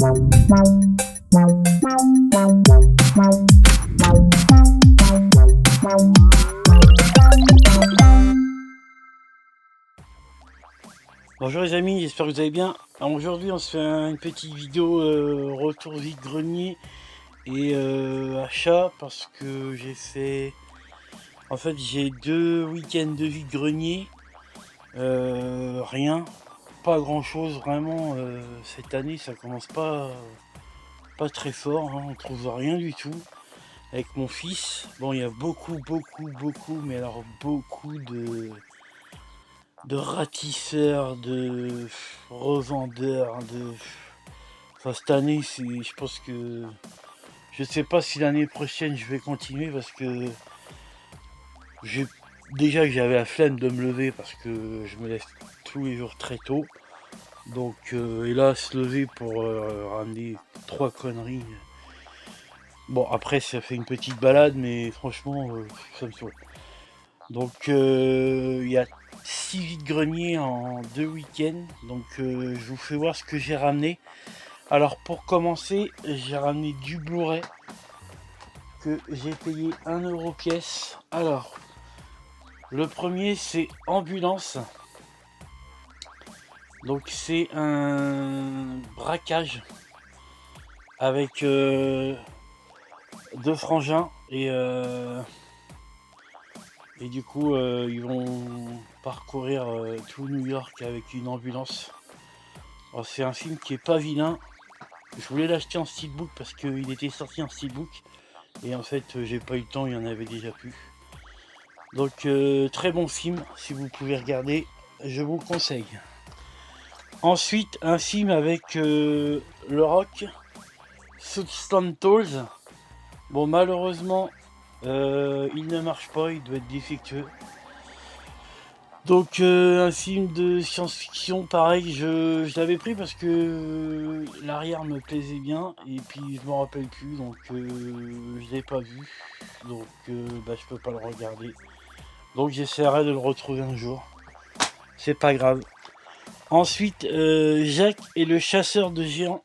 Bonjour les amis, j'espère que vous allez bien. Alors aujourd'hui on se fait une petite vidéo retour vide-grenier et achat, parce que j'ai fait... En fait j'ai 2 week-ends de vide-grenier, rien, pas grand chose vraiment. Cette année ça commence pas très fort, hein, on trouve rien du tout. Avec mon fils, bon il y a beaucoup, mais alors beaucoup de ratisseurs, de revendeurs, enfin cette année je pense que je sais pas si l'année prochaine je vais continuer, parce que déjà que j'avais la flemme de me lever parce que je me lève tous les jours très tôt, donc et là se lever pour ramener 3 conneries, bon après ça fait une petite balade, mais franchement ça me saoule. Donc il y a 6 vide-greniers en 2 week-ends, donc je vous fais voir ce que j'ai ramené. Alors pour commencer, j'ai ramené du Blu-ray que j'ai payé 1 euro pièce. Alors le premier c'est Ambulance, donc c'est un braquage avec 2 frangins et du coup ils vont parcourir tout New York avec une ambulance. Alors, c'est un film qui est pas vilain. Je voulais l'acheter en steelbook parce qu'il était sorti en steelbook, et en fait j'ai pas eu le temps, il y en avait déjà plus. Donc très bon film, si vous pouvez regarder, je vous le conseille. Ensuite un film avec le Rock, Substance. Bon malheureusement il ne marche pas, il doit être défectueux. Donc un film de science-fiction, pareil, je l'avais pris parce que l'arrière me plaisait bien, et puis je me rappelle plus, donc je l'ai pas vu, donc je peux pas le regarder. Donc j'essaierai de le retrouver un jour, c'est pas grave. Ensuite Jacques et le chasseur de géants,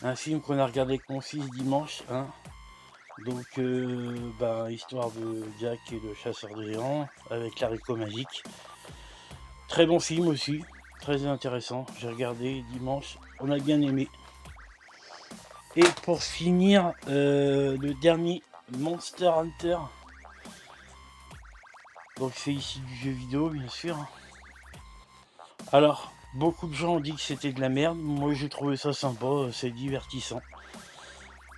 un film qu'on a regardé avec mon fils dimanche, hein. Donc histoire de Jack et le chasseur de géants avec l'haricot magique. Très bon film aussi, très intéressant, j'ai regardé dimanche, on a bien aimé. Et pour finir le dernier, Monster Hunter, donc c'est ici du jeu vidéo bien sûr. Alors beaucoup de gens ont dit que c'était de la merde, moi j'ai trouvé ça sympa, c'est divertissant,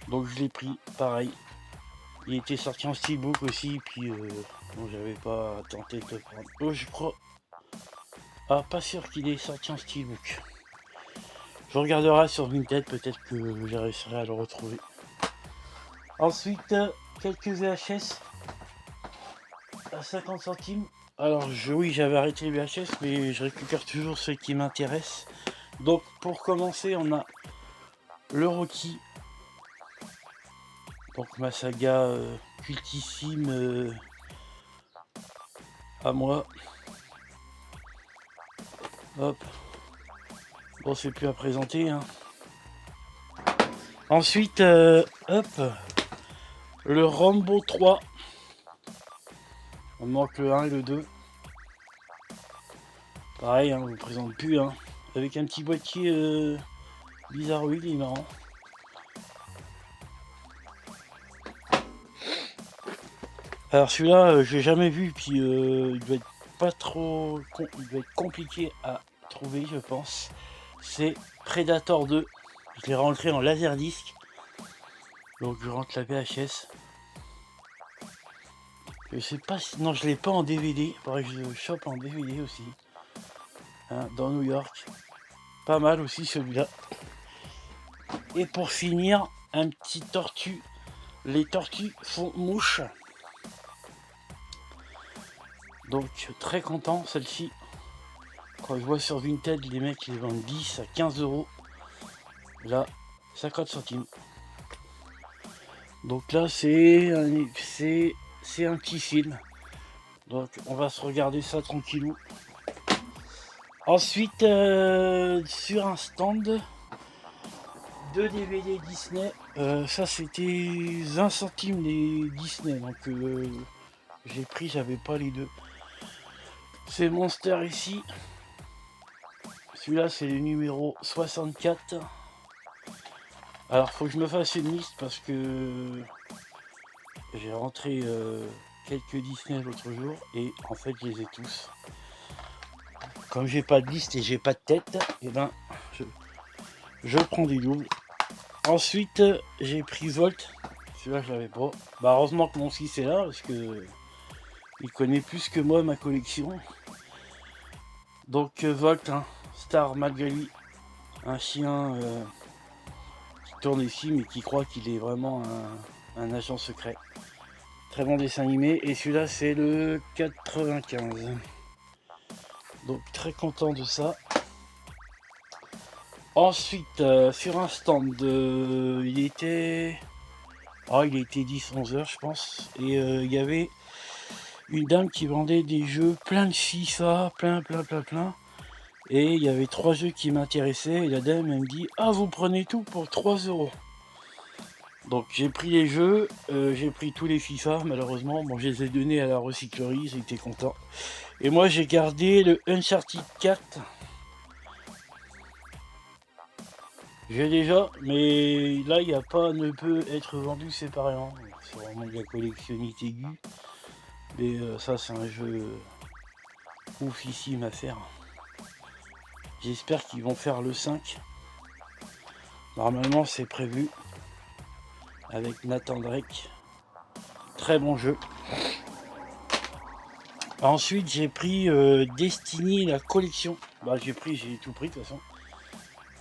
donc je l'ai pris pareil. Il était sorti en steelbook aussi, puis bon, j'avais pas tenté de le prendre. Oh, je crois... Ah, pas sûr qu'il est sorti en steelbook. Je regarderai sur Vinted, peut-être que je réussirai à le retrouver. Ensuite, quelques VHS à 50 centimes. Alors, oui, j'avais arrêté les VHS, mais je récupère toujours ceux qui m'intéressent. Donc, pour commencer, on a le Rocky. Donc, ma saga cultissime à moi. Hop. Bon, c'est plus à présenter, hein. Ensuite, hop, le Rambo 3. On manque le 1 et le 2. Pareil, hein, on ne présente plus, hein. Avec un petit boîtier bizarroïde, il est marrant. Alors celui-là, je l'ai jamais vu, puis il doit être pas trop... il doit être compliqué à trouver, je pense. C'est Predator 2. Je l'ai rentré en laserdisc. Donc je rentre la VHS. Je sais pas si... Non, je l'ai pas en DVD. Faudrait que je le chope en DVD aussi. Hein, dans New York. Pas mal aussi celui-là. Et pour finir, un petit tortue. Les tortues font mouche. Donc très content, celle-ci. Quand je vois sur Vinted, les mecs les vendent 10 à 15 euros. Là, 50 centimes. Donc là, c'est un petit film. Donc on va se regarder ça tranquillou. Ensuite, sur un stand, 2 DVD Disney. Ça c'était 20 centimes les Disney, donc j'ai pris, j'avais pas les deux. C'est Monster ici. Celui-là c'est le numéro 64. Alors faut que je me fasse une liste parce que j'ai rentré quelques Disney l'autre jour et en fait je les ai tous. Comme j'ai pas de liste et j'ai pas de tête, et ben je prends des doubles. Ensuite j'ai pris Volt. Celui-là je l'avais pas. Bah heureusement que mon fils est là parce que il connaît plus que moi ma collection. Donc Volt, hein, Star malgré lui, un chien qui tourne ici mais qui croit qu'il est vraiment un agent secret. Très bon dessin animé. Et celui-là c'est le 95. Donc très content de ça. Ensuite sur un stand il était 10-11 heures je pense. Et il y avait une dame qui vendait des jeux plein de FIFA, plein. Et il y avait 3 jeux qui m'intéressaient. Et la dame elle me dit: ah, vous prenez tout pour 3 €. Donc j'ai pris les jeux, j'ai pris tous les FIFA malheureusement. Bon, je les ai donnés à la recyclerie, ils étaient contents. Et moi j'ai gardé le Uncharted 4. J'ai déjà, mais là il n'y a pas, ne peut être vendu séparément. C'est vraiment de la collectionnite aiguë. Mais ça c'est un jeu oufissime à faire. J'espère qu'ils vont faire le 5. Normalement c'est prévu. Avec Nathan Drake. Très bon jeu. Ensuite j'ai pris Destiny la collection. Bah j'ai tout pris de toute façon.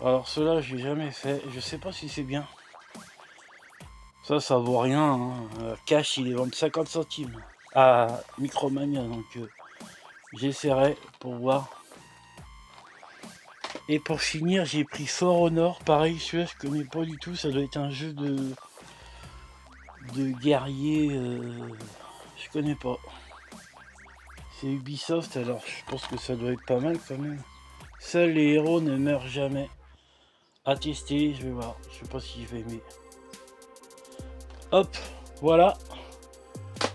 Alors cela j'ai jamais fait. Je sais pas si c'est bien. Ça vaut rien. Hein. Cash il est vendu 50 centimes à Micromania. Donc j'essaierai pour voir. Et pour finir j'ai pris For Honor. Pareil celui-là je connais pas du tout. Ça doit être un jeu de guerrier. Je connais pas. C'est Ubisoft, alors je pense que ça doit être pas mal quand même. Seuls les héros ne meurent jamais. À tester, je vais voir. Je sais pas si je vais aimer. Hop, voilà.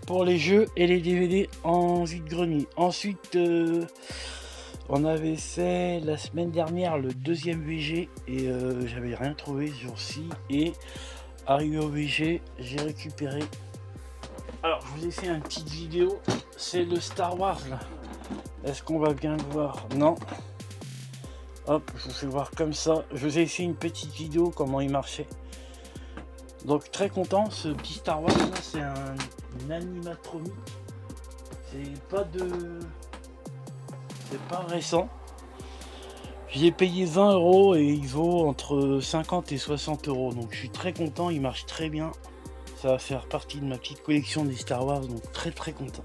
Pour les jeux et les DVD en vide-grenier. Ensuite, on avait fait la semaine dernière le 2e VG. Et j'avais rien trouvé ce jour-ci. Et arrivé au VG, j'ai récupéré. Alors, je vous ai fait une petite vidéo. C'est le Star Wars là. Est-ce qu'on va bien le voir? Non. Hop, je vous fais voir comme ça. Je vous ai fait une petite vidéo comment il marchait. Donc très content. Ce petit Star Wars là, c'est un animatronique. C'est pas récent. J'ai payé 20 € et il vaut entre 50 et 60 €. Donc je suis très content. Il marche très bien. Ça va faire partie de ma petite collection des Star Wars. Donc très content.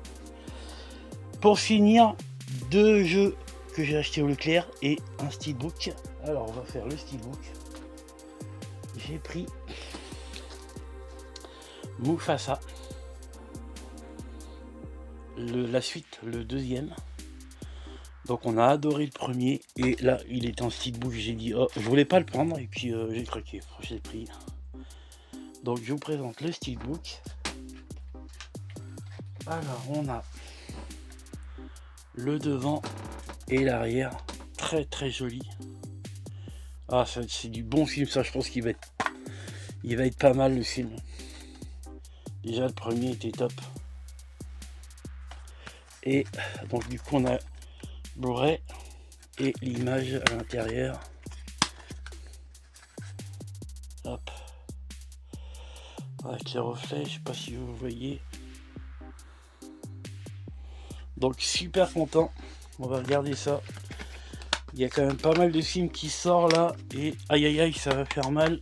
Pour finir, 2 jeux que j'ai acheté au Leclerc et un steelbook. Alors on va faire le steelbook. J'ai pris Mufasa, la suite, le 2e. Donc on a adoré le premier et là il est en steelbook. J'ai dit oh, je voulais pas le prendre et puis j'ai craqué, j'ai pris. Donc je vous présente le steelbook. Alors on a le devant et l'arrière, très joli. Ah, c'est du bon film, ça je pense qu'il va être pas mal le film. Déjà le premier était top. Et donc du coup on a Blu-ray et l'image à l'intérieur. Hop. Avec les reflets, je sais pas si vous voyez. Donc super content. On va regarder ça. Il y a quand même pas mal de films qui sortent là. Et aïe ça va faire mal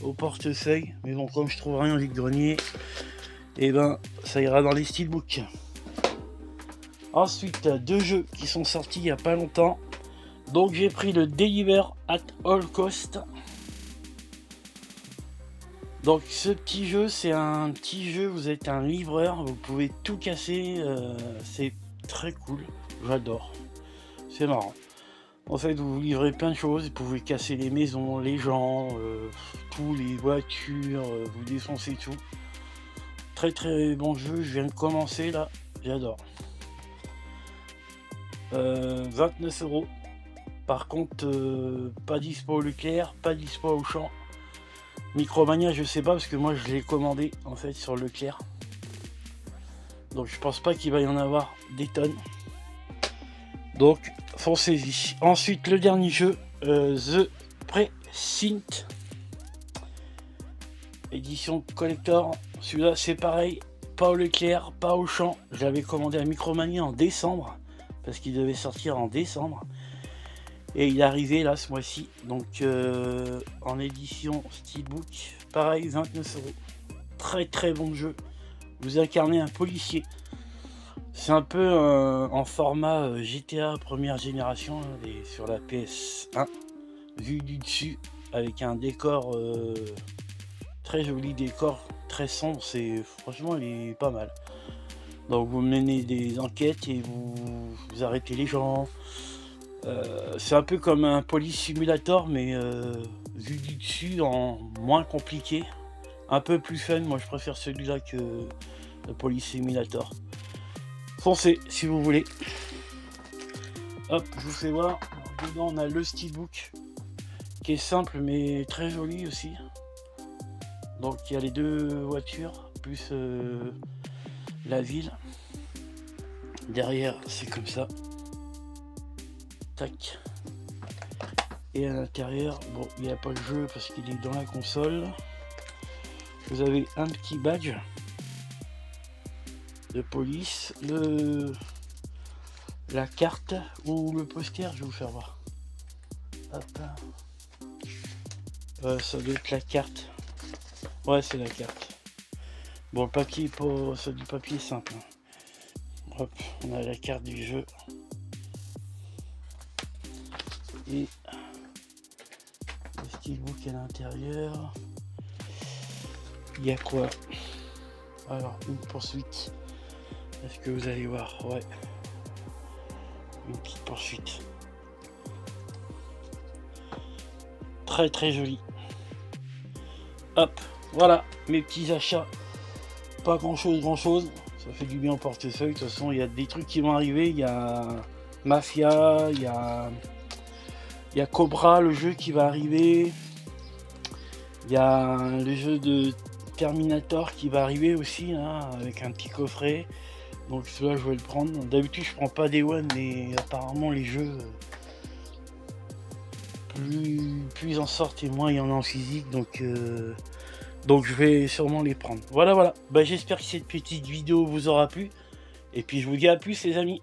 au portefeuille. Mais bon, comme je trouve rien en vide-grenier, et ben ça ira dans les steelbooks. Ensuite 2 jeux qui sont sortis il y a pas longtemps. Donc j'ai pris le Deliver at All Cost. Donc ce petit jeu, c'est un petit jeu, vous êtes un livreur, vous pouvez tout casser, c'est très cool, j'adore, c'est marrant. En fait, vous livrez plein de choses, vous pouvez casser les maisons, les gens, tous les voitures, vous défoncez tout. Très très bon jeu, je viens de commencer là, j'adore. 29 €. Par contre, pas dispo au Leclerc, pas dispo au Auchan. Micromania, je sais pas parce que moi je l'ai commandé en fait sur Leclerc. Donc je pense pas qu'il va y en avoir des tonnes. Donc foncez-y. Ensuite le dernier jeu, The Precinct. Édition collector. Celui-là c'est pareil, pas au Leclerc, pas au Auchan. Je l'avais commandé à Micromania en décembre. Parce qu'il devait sortir en décembre. Et il est arrivé là ce mois-ci. Donc en édition Steelbook. Pareil, 29 €. Très très bon jeu. Vous incarnez un policier. C'est un peu en format GTA première génération sur la PS1, vu du dessus, avec un décor très joli, décor très sombre. C'est franchement, il est pas mal. Donc vous menez des enquêtes et vous arrêtez les gens. C'est un peu comme un police simulator, mais vu du dessus, en moins compliqué, un peu plus fun. Moi je préfère celui-là que le police simulator. Foncez si vous voulez. Hop, je vous fais voir. Alors, dedans on a le steelbook qui est simple mais très joli aussi. Donc il y a les deux voitures plus la ville. Derrière c'est comme ça. Tac. Et à l'intérieur, bon, il n'y a pas le jeu parce qu'il est dans la console. Vous avez un petit badge de police, la carte ou le poster, je vais vous faire voir. Hop. Ça doit être la carte. Ouais, c'est la carte. Bon, le papier, c'est du papier simple. Hop, on a la carte du jeu. Et le steelbook à l'intérieur. Il y a quoi? Alors, une poursuite. Est-ce que vous allez voir? Ouais. Une petite poursuite. Très très joli. Hop, voilà mes petits achats. Pas grand chose. Ça fait du bien au portefeuille. De toute façon, il y a des trucs qui vont arriver. Il y a Mafia, il y a Cobra, le jeu qui va arriver. Il y a le jeu de Terminator qui va arriver aussi, hein, avec un petit coffret. Donc celui-là, je vais le prendre. D'habitude, je prends pas des One, mais apparemment, les jeux, plus ils en sortent et moins il y en a en physique. Donc je vais sûrement les prendre. Voilà. Bah, j'espère que cette petite vidéo vous aura plu. Et puis, je vous dis à plus, les amis.